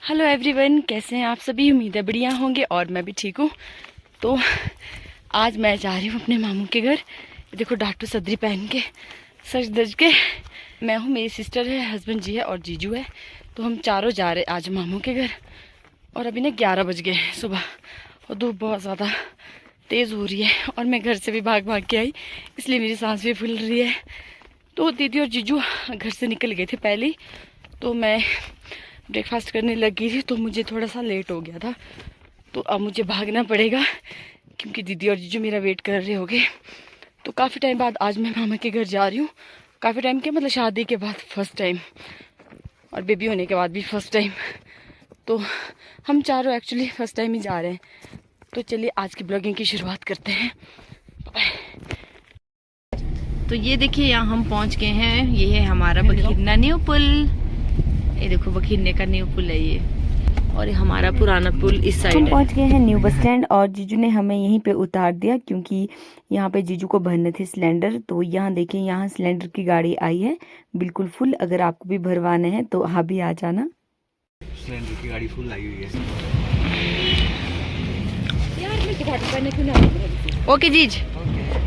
Hello everyone, कैसे हैं आप सभी। उम्मीद है बढ़िया होंगे और मैं भी ठीक हूँ। तो आज मैं जा रही हूँ अपने मामू के घर। देखो डाटू सदरी पहन के सज धज के मैं हूँ, मेरी सिस्टर है, हस्बैंड जी है और जीजू है। तो हम चारों जा रहे आज मामू के घर। और अभी ना 11 बज गए सुबह और धूप बहुत ज़्यादा तेज़ हो रही है और मैं घर से भी भाग भाग के आई, इसलिए मेरी सांस भी फूल रही है। तो दीदी और जीजू घर से निकल गए थे पहले ही, तो मैं ब्रेकफास्ट करने लगी थी तो मुझे थोड़ा सा लेट हो गया था। तो अब मुझे भागना पड़ेगा क्योंकि दीदी और जीजू मेरा वेट कर रहे होंगे। तो काफ़ी टाइम बाद आज मैं मामा के घर जा रही हूँ। काफ़ी टाइम के मतलब शादी के बाद फर्स्ट टाइम और बेबी होने के बाद भी फर्स्ट टाइम। तो हम चारों एक्चुअली फर्स्ट टाइम ही जा रहे हैं। तो चलिए आज की ब्लॉगिंग की शुरुआत करते हैं। तो ये देखिए यहाँ हम पहुँच गए हैं। ये है हमारा बखीरना न्यू पुल। ये देखो बखीरने का न्यू पुल है ये, और ये हमारा पुराना पुल इस साइड है। हम पहुंच गए हैं न्यू बस स्टैंड और जीजू ने हमें यहीं पे उतार दिया क्योंकि यहाँ पे जीजू को भरने थे सिलेंडर। तो यहाँ देखिए, यहाँ सिलेंडर की गाड़ी आई है बिल्कुल फुल। अगर आपको भी भरवाने हैं तो आप भी आ जाना। सिलेंडर की गाड़ी फुल आई हुई है यार। Okay guys,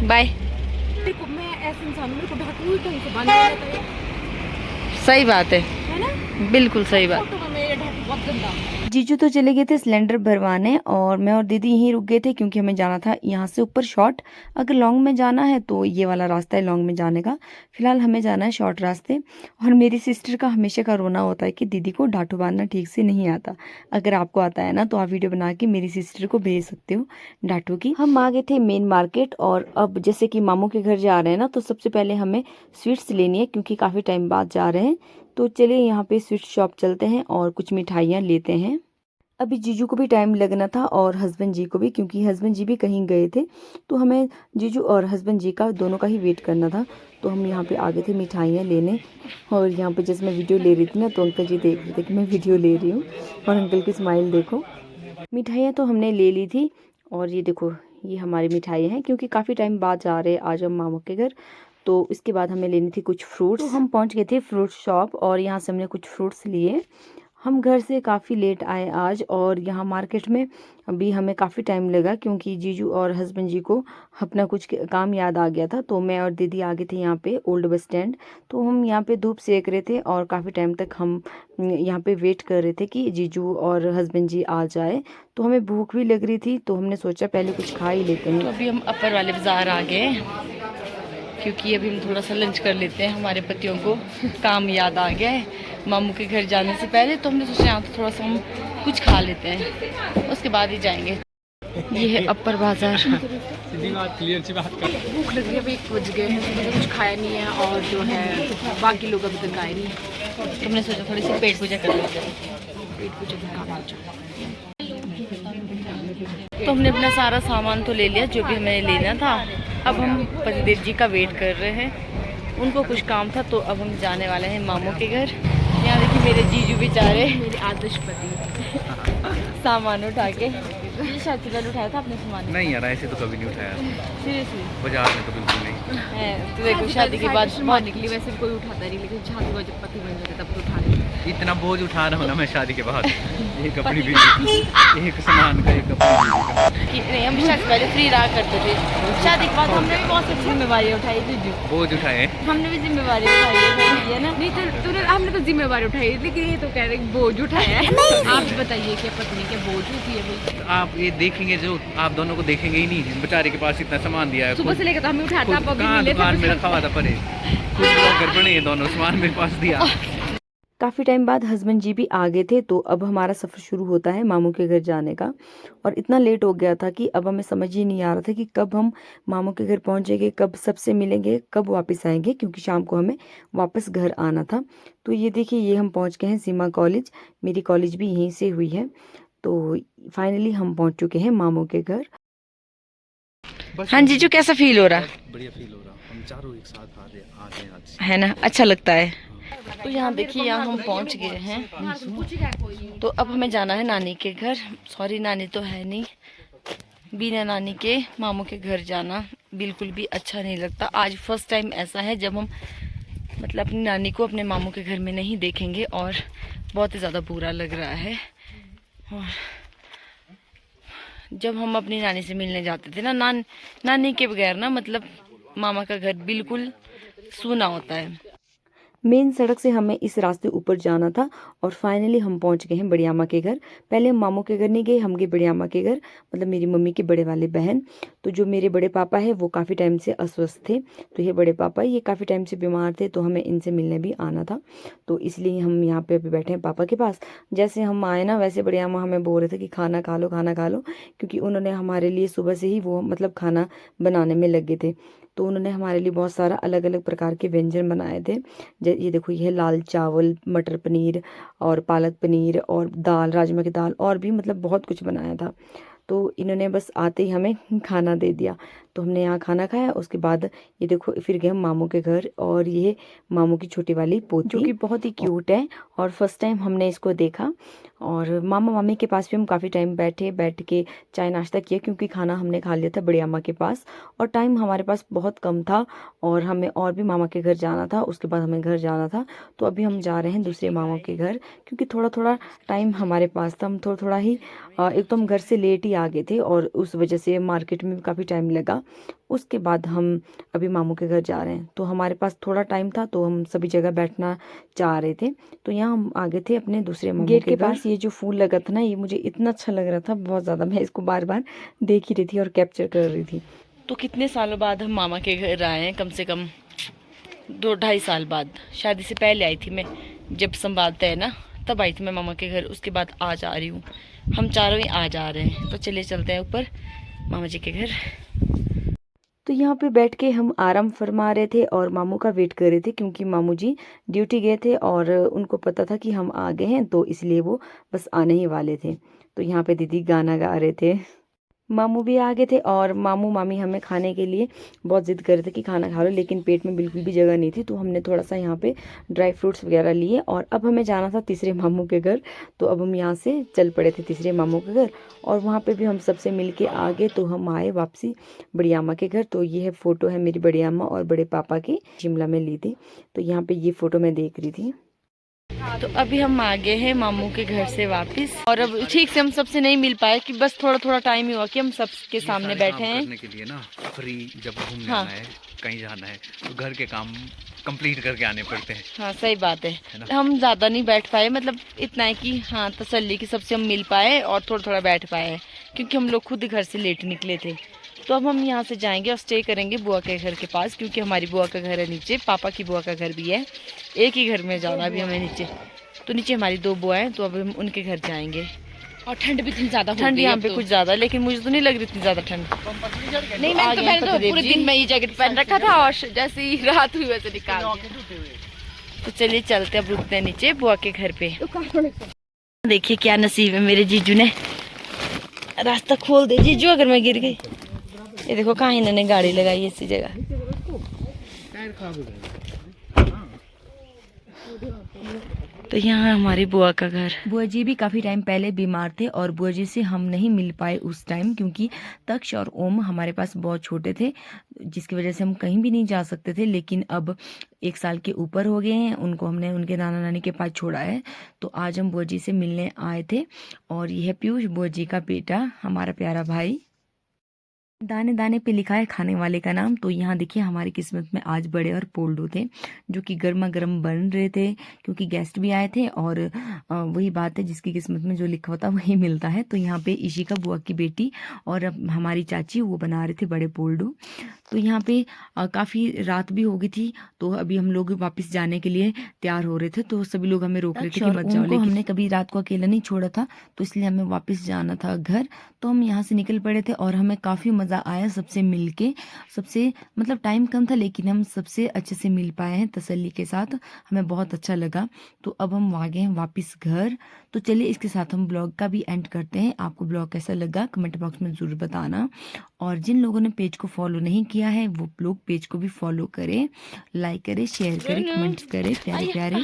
bye. मैं ऐसे इंसान हूं, मेरे को ढाकू ढंग से बांध देता है सही बात है ना, बिल्कुल सही बात। फोटो में मेरा ढाकू बहुत गंदा। जीजू तो चले गए थे सिलेंडर भरवाने और मैं और दीदी यहीं रुक गए थे क्योंकि हमें जाना था यहाँ से ऊपर शॉर्ट। अगर लॉन्ग में जाना है तो ये वाला रास्ता है लॉन्ग में जाने का। फिलहाल हमें जाना है शॉर्ट रास्ते। और मेरी सिस्टर का हमेशा का रोना होता है कि दीदी को डाटू बांधना ठीक से नहीं आता। अगर आपको आता है ना तो आप वीडियो बना के मेरी सिस्टर को भेज सकते हो डाटू की। हम आ गए थे मेन मार्केट और अब जैसे कि मामू के घर जा रहे हैं ना, तो सबसे पहले हमें स्वीट्स लेनी है क्योंकि काफ़ी टाइम बाद जा रहे हैं। तो चलिए यहाँ पे स्वीट शॉप चलते हैं और कुछ मिठाइयाँ लेते हैं। अभी जीजू को भी टाइम लगना था और हस्बैंड जी को भी, क्योंकि हस्बैंड जी भी कहीं गए थे। तो हमें जीजू और हस्बैंड जी का दोनों का ही वेट करना था। तो हम यहाँ पे आ गए थे मिठाइयाँ लेने। और यहाँ पे जैसे मैं वीडियो ले रही थी ना तो अंकल जी देख रहे थे कि मैं वीडियो ले रही हूँ। और अंकल की स्माइल देखो। मिठाइयाँ तो हमने ले ली थी और ये देखो, ये हमारी मिठाइयाँ हैं क्योंकि काफ़ी टाइम बाद जा रहे हैं आज हम मामू के घर। तो इसके बाद हमें लेनी थी कुछ फ्रूट्स। तो हम पहुँच गए थे फ्रूट शॉप और यहाँ से हमने कुछ फ्रूट्स लिए। हम घर से काफ़ी लेट आए आज और यहाँ मार्केट में अभी हमें काफ़ी टाइम लगा क्योंकि जीजू और हस्बैंड जी को अपना कुछ काम याद आ गया था। तो मैं और दीदी आ गए थे यहाँ पे ओल्ड बस स्टैंड। तो हम यहाँ पे धूप सेक रहे थे और काफ़ी टाइम तक हम यहाँ पे वेट कर रहे थे कि जीजू और हस्बैंड जी आ जाए। तो हमें भूख भी लग रही थी तो हमने सोचा पहले कुछ खा ही लेते हैं। तो अभी हम अपर वाले बाज़ार आ गए क्योंकि अभी हम थोड़ा सा लंच कर लेते हैं। हमारे पतियों को काम याद आ गया है मामू के घर जाने से पहले, तो हमने सोचा यहाँ तो थोड़ा सा हम कुछ खा लेते हैं, उसके बाद ही जाएंगे। ये है अपर बाजार। सीधी बात, क्लियर सी बात कर। भूख लग रही है, अभी 1 बज गए हैं, कुछ खाया नहीं है और जो है बाकी लोग अभी तक आए नहीं। तो हमने सोचा थोड़ी सी पेट पूजा कर लेते हैं। पेट पूजा भी काम तो हमने अपना सारा सामान तो ले लिया जो भी हमें लेना था। अब हम पतिदेव जी का वेट कर रहे हैं, उनको कुछ काम था तो अब हम जाने वाले हैं मामू के घर। यहाँ देखिए मेरे जीजू बेचारे मेरे आदर्श पति सामान उठा के। शायद से पहले उठाया था अपने सामान? नहीं यार, ऐसे तो कभी नहीं उठाया सीरियसली बाजार में, तो बिल्कुल नहीं है। तो देखो शादी के बाद बाहर निकली वैसे भी कोई उठाता नहीं, लेकिन शादी में जब पति बन जाते तब तो उठा लेते। इतना बोझ उठा रहा हूँ ना मैं शादी के बाद। एक अपनी बीवी, एक सामान का, एक अपनी बीवी का। नहीं, हम शायद पहले फ्री रहा करते थे। शादी के बाद हमने भी बहुत अच्छी जिम्मेवारी उठाई जीजू। बोझ उठाए, हमने भी जिम्मेवारी उठाई है ना। नहीं तो हमने तो जिम्मेवारी उठाई, लेकिन ये तो कह रहे बोझ उठाया है। आप बताइए कि पत्नी के बोझ होती है भाई। आप ये देखेंगे जो आप दोनों को देखेंगे ही नहीं। बेचारे के पास इतना सामान दिया है, सुबह से लेकर तो हमें उठाता, आप अभी कहाँ मिले दुकान में थे। रखा हुआ था परे। कुछ ब्लॉगर बने, दोनों सामान मेरे पास दिया। काफ़ी टाइम बाद हस्बैंड जी भी आ गए थे तो अब हमारा सफ़र शुरू होता है मामू के घर जाने का। और इतना लेट हो गया था कि अब हमें समझ ही नहीं आ रहा था कि कब हम मामू के घर पहुंचेंगे, कब सबसे मिलेंगे, कब वापस आएंगे, क्योंकि शाम को हमें वापस घर आना था। तो ये देखिए, ये हम पहुंच गए हैं सीमा कॉलेज। मेरी कॉलेज भी यहीं से हुई है। तो फाइनली हम पहुँच चुके हैं मामू के घर। हाँ जीजू, कैसा फील हो रहा? बढ़िया फील हो रहा। हम चारों एक साथ आ रहे हैं आज, है ना, अच्छा लगता है। तो यहाँ देखिए, यहाँ हम पहुँच गए हैं। तो अब हमें जाना है नानी के घर। सॉरी, नानी तो है नहीं। बिना नानी के मामू के घर जाना बिल्कुल भी अच्छा नहीं लगता। आज फर्स्ट टाइम ऐसा है जब हम मतलब अपनी नानी को अपने मामू के घर में नहीं देखेंगे और बहुत ही ज़्यादा बुरा लग रहा है। और जब हम अपनी नानी से मिलने जाते थे ना, नानी के बगैर ना मतलब मामा का घर बिल्कुल सूना होता है। मेन सड़क से हमें इस रास्ते ऊपर जाना था और फाइनली हम पहुंच गए हैं बड़ी अम्मा के घर। पहले हम मामू के घर नहीं गए, हम गए बड़ी अम्मा के घर, मतलब मेरी मम्मी के बड़े वाले बहन। तो जो मेरे बड़े पापा है वो काफ़ी टाइम से अस्वस्थ थे, तो ये बड़े पापा ये काफ़ी टाइम से बीमार थे, तो हमें इनसे मिलने भी आना था। तो इसलिए हम यहाँ पे अभी बैठे हैं पापा के पास। जैसे हम आए ना वैसे बड़ी अम्मा हमें बोल रहे थे कि खाना खा लो, खाना खा लो, क्योंकि उन्होंने हमारे लिए सुबह से ही वो मतलब खाना बनाने में लगे थे। तो उन्होंने हमारे लिए बहुत सारा अलग अलग प्रकार के व्यंजन बनाए थे। ये देखो, ये है लाल चावल, मटर पनीर और पालक पनीर और दाल, राजमा की दाल, और भी मतलब बहुत कुछ बनाया था। तो इन्होंने बस आते ही हमें खाना दे दिया, तो हमने यहाँ खाना खाया। उसके बाद ये देखो फिर गए हम मामू के घर, और ये मामू की छोटी वाली पोती जो कि बहुत ही क्यूट है, और फर्स्ट टाइम हमने इसको देखा। और मामा मामी के पास भी हम काफ़ी टाइम बैठ के चाय नाश्ता किया, क्योंकि खाना हमने खा लिया था बड़ी अम्मा के पास और टाइम हमारे पास बहुत कम था, और हमें और भी मामा के घर जाना था, उसके बाद हमें घर जाना था। तो अभी हम जा रहे हैं दूसरे मामा के घर, क्योंकि थोड़ा थोड़ा टाइम हमारे पास था। हम थोड़ा थोड़ा ही एक तो हम घर से लेट ही आ गए थे और उस वजह से मार्केट में भी काफ़ी टाइम लगा। उसके बाद हम अभी मामू के घर जा रहे हैं, तो हमारे पास थोड़ा टाइम था, तो हम सभी जगह बैठना चाह रहे थे। तो यहाँ हम आ गए थे अपने दूसरे मामू गेट के पास। ये जो फूल लगा था ना, ये मुझे इतना अच्छा लग रहा था, बहुत ज़्यादा। मैं इसको बार बार देख ही रही थी और कैप्चर कर रही थी। तो कितने सालों बाद हम मामा के घर आए हैं, कम से कम 2-2.5 साल बाद। शादी से पहले आई थी मैं, जब संभालते हैं ना तब आई थी मैं मामा के घर। उसके बाद आज आ रही हूँ, हम चारों ही आज आ रहे हैं। तो चलिए चलते हैं ऊपर मामा जी के घर। तो यहाँ पे बैठ के हम आराम फरमा रहे थे और मामू का वेट कर रहे थे, क्योंकि मामू जी ड्यूटी गए थे और उनको पता था कि हम आ गए हैं, तो इसलिए वो बस आने ही वाले थे। तो यहाँ पे दीदी गाना गा रहे थे, मामू भी आ गए थे, और मामू मामी हमें खाने के लिए बहुत ज़िद कर रहे थे कि खाना खा लो, लेकिन पेट में बिल्कुल भी जगह नहीं थी। तो हमने थोड़ा सा यहाँ पे ड्राई फ्रूट्स वगैरह लिए, और अब हमें जाना था तीसरे मामू के घर। तो अब हम यहाँ से चल पड़े थे तीसरे मामू के घर, और वहाँ पे भी हम सबसे मिल के आ गए। तो हम आए वापसी बड़ी अम्मा के घर। तो ये है फ़ोटो है मेरी बड़ी अम्मा और बड़े पापा की, शिमला में ली थी। तो यहाँ पर ये फ़ोटो मैं देख रही थी। तो अभी हम आ गए हैं मामू के घर से वापस, और अब ठीक से हम सबसे नहीं मिल पाए, कि बस थोड़ा थोड़ा टाइम ही हुआ कि हम सबके सामने बैठे हैं। करने के लिए ना फ्री जब घूमने आना है, कहीं जाना है, तो घर के काम कंप्लीट करके आने पड़ते हैं। हाँ सही बात है, हम ज़्यादा नहीं बैठ पाए, मतलब इतना है कि हाँ तसल्ली की सबसे हम मिल पाए और थोड़ा थोड़ा बैठ पाए, क्योंकि हम लोग खुद घर से लेट निकले थे। तो अब हम यहाँ से जाएंगे और स्टे करेंगे बुआ के घर के पास, क्योंकि हमारी बुआ का घर है नीचे, पापा की बुआ का घर भी है, एक ही घर में जाना भी हमें नीचे। तो नीचे हमारी 2 बुआ हैं, तो अब हम उनके घर जाएंगे। और ठंड भी इतनी ज्यादा ठंड यहाँ पे कुछ ज़्यादा, लेकिन मुझे तो नहीं लग रही इतनी ज़्यादा ठंड। नहीं, मैं तो पहले तो पूरे दिन में ये जैकेट पहन रखा था, और जैसे ही रात हुई वैसे निकाल। तो चलिए चलते, अब रुकते हैं नीचे बुआ के घर पे। देखिए क्या नसीब है मेरे जीजू ने, रास्ता खोल दे जीजू, अगर मैं गिर गई। ये देखो कहाँ इन्होंने गाड़ी लगाई है इसी जगह। तो यहाँ हमारी बुआ का घर। बुआ जी भी काफ़ी टाइम पहले बीमार थे, और बुआ जी से हम नहीं मिल पाए उस टाइम, क्योंकि तक्ष और ओम हमारे पास बहुत छोटे थे, जिसकी वजह से हम कहीं भी नहीं जा सकते थे। लेकिन अब 1 साल के ऊपर हो गए हैं, उनको हमने उनके नाना नानी के पास छोड़ा है। तो आज हम बुआ जी से मिलने आए थे, और यह है पीयूष, बुआ जी का बेटा, हमारा प्यारा भाई। दाने दाने पे लिखा है खाने वाले का नाम। तो यहाँ देखिए हमारी किस्मत में आज बड़े और पोल्डो थे, जो कि गर्मा गर्म बन रहे थे, क्योंकि गेस्ट भी आए थे, और वही बात है, जिसकी किस्मत में जो लिखा होता है वही मिलता है। तो यहाँ पे इशिका बुआ की बेटी और अब हमारी चाची वो बना रहे थे बड़े पोल्डो। तो यहाँ पे काफ़ी रात भी हो गई थी, तो अभी हम लोग वापस जाने के लिए तैयार हो रहे थे। तो सभी लोग हमें रोक रहे थे कि मत जाओ, लेकिन हमने कभी रात को अकेला नहीं छोड़ा था, तो इसलिए हमें वापस जाना था घर। तो हम यहाँ से निकल पड़े थे, और हमें काफ़ी मज़ा आया सबसे मिलके। सबसे मतलब टाइम कम था, लेकिन हम सबसे अच्छे से मिल पाए हैं तसल्ली के साथ, हमें बहुत अच्छा लगा। तो अब हम आ गए हैं वापस घर। तो चलिए इसके साथ हम ब्लॉग का भी एंड करते हैं। आपको ब्लॉग कैसा लगा कमेंट बॉक्स में ज़रूर बताना, और जिन लोगों ने पेज को फॉलो नहीं किया है वो लोग पेज को भी फॉलो करें, लाइक करें, शेयर करें, कमेंट्स करें, प्यारे प्यारे।